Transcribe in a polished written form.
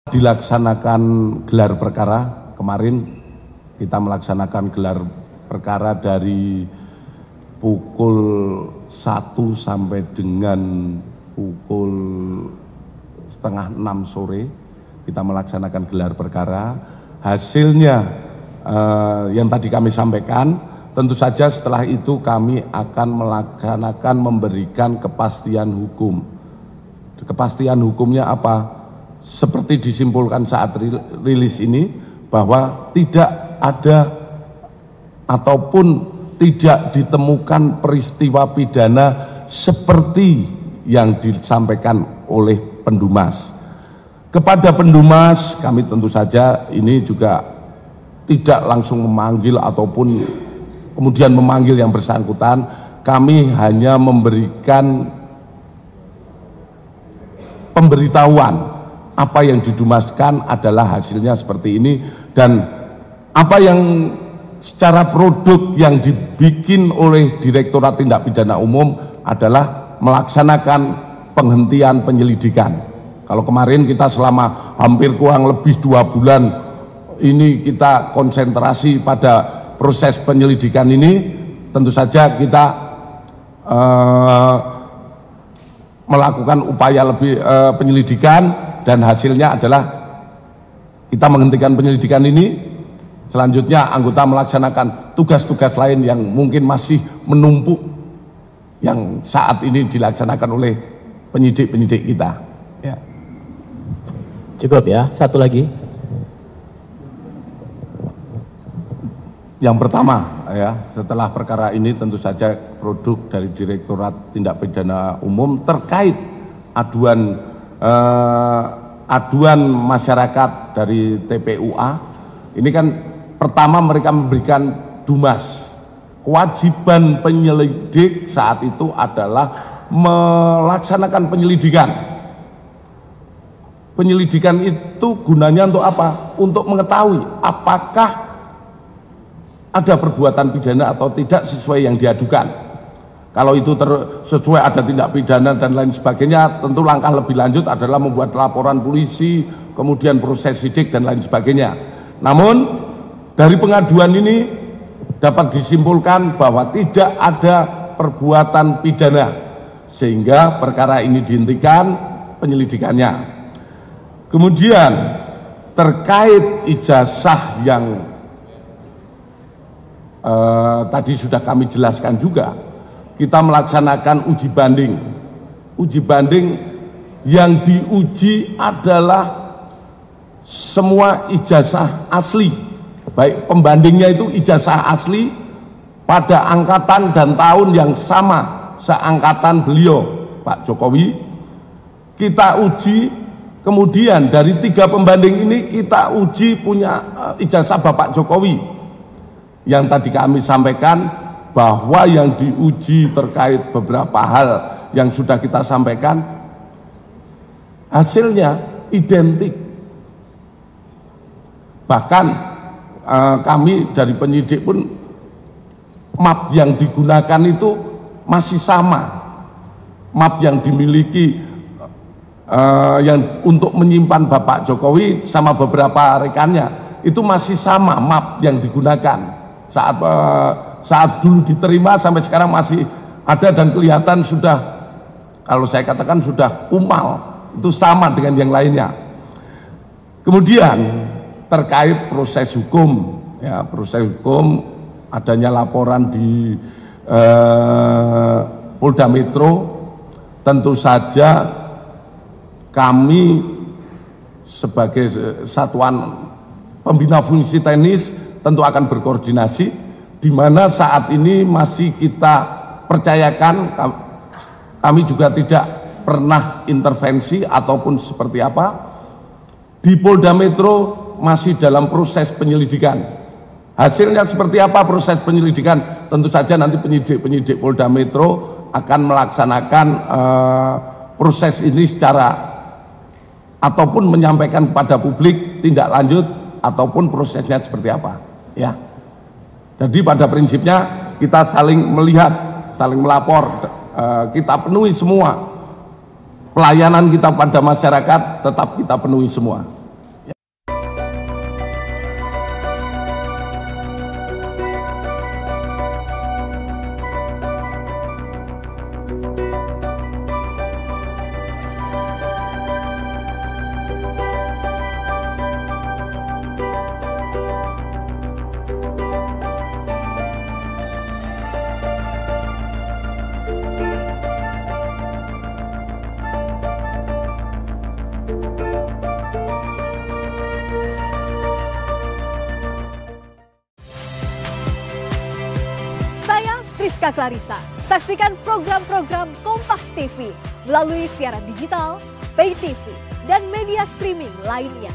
Dilaksanakan gelar perkara kemarin, kita melaksanakan gelar perkara dari pukul 1 sampai dengan pukul setengah 6 sore. Kita melaksanakan gelar perkara. Hasilnya yang tadi kami sampaikan, tentu saja setelah itu kami akan melaksanakan memberikan kepastian hukum. Kepastian hukumnya apa? Seperti disimpulkan saat rilis ini, bahwa tidak ada ataupun tidak ditemukan peristiwa pidana seperti yang disampaikan oleh Pendumas. Kepada Pendumas, kami tentu saja ini juga tidak langsung memanggil ataupun kemudian memanggil yang bersangkutan. Kami hanya memberikan pemberitahuan apa yang didumaskan adalah hasilnya seperti ini, dan apa yang secara produk yang dibikin oleh Direktorat Tindak Pidana Umum adalah melaksanakan penghentian penyelidikan. Kalau kemarin kita selama hampir kurang lebih 2 bulan ini kita konsentrasi pada proses penyelidikan ini, tentu saja kita melakukan upaya lebih penyelidikan, dan hasilnya adalah kita menghentikan penyelidikan ini. Selanjutnya anggota melaksanakan tugas-tugas lain yang mungkin masih menumpuk yang saat ini dilaksanakan oleh penyidik-penyidik kita. Ya. Cukup ya, satu lagi. Yang pertama ya, setelah perkara ini tentu saja produk dari Direktorat Tindak Pidana Umum terkait aduan masyarakat dari TPUA. Ini kan pertama mereka memberikan Dumas. Kewajiban penyelidik saat itu adalah melaksanakan penyelidikan. Penyelidikan itu gunanya untuk apa? Untuk mengetahui apakah ada perbuatan pidana atau tidak sesuai yang diadukan. Kalau itu sesuai ada tindak pidana dan lain sebagainya, tentu langkah lebih lanjut adalah membuat laporan polisi, kemudian proses sidik dan lain sebagainya. Namun dari pengaduan ini dapat disimpulkan bahwa tidak ada perbuatan pidana, sehingga perkara ini dihentikan penyelidikannya. Kemudian terkait ijazah yang tadi sudah kami jelaskan juga, kita melaksanakan uji banding. Uji banding yang diuji adalah semua ijazah asli, baik pembandingnya itu ijazah asli pada angkatan dan tahun yang sama seangkatan beliau Pak Jokowi. Kita uji, kemudian dari 3 pembanding ini kita uji punya ijazah Bapak Jokowi. Yang tadi kami sampaikan bahwa yang diuji terkait beberapa hal yang sudah kita sampaikan, hasilnya identik. Bahkan kami dari penyidik pun map yang digunakan itu masih sama. Map yang dimiliki yang untuk menyimpan Bapak Jokowi sama beberapa rekannya itu masih sama map yang digunakan saat dulu diterima sampai sekarang masih ada, dan kelihatan sudah, kalau saya katakan sudah kumal, itu sama dengan yang lainnya. Kemudian terkait proses hukum, ya, proses hukum adanya laporan di Polda Metro, tentu saja kami sebagai satuan pembina fungsi teknis tentu akan berkoordinasi, di mana saat ini masih kita percayakan, kami juga tidak pernah intervensi ataupun seperti apa. Di Polda Metro masih dalam proses penyelidikan. Hasilnya seperti apa proses penyelidikan? Tentu saja nanti penyidik-penyidik Polda Metro akan melaksanakan proses ini secara ataupun menyampaikan kepada publik tindak lanjut ataupun prosesnya seperti apa. Ya. Jadi pada prinsipnya kita saling melihat, saling melapor, kita penuhi semua. Pelayanan kita pada masyarakat tetap kita penuhi semua. Friska Clarissa. Saksikan program-program Kompas TV melalui siaran digital, pay TV, dan media streaming lainnya.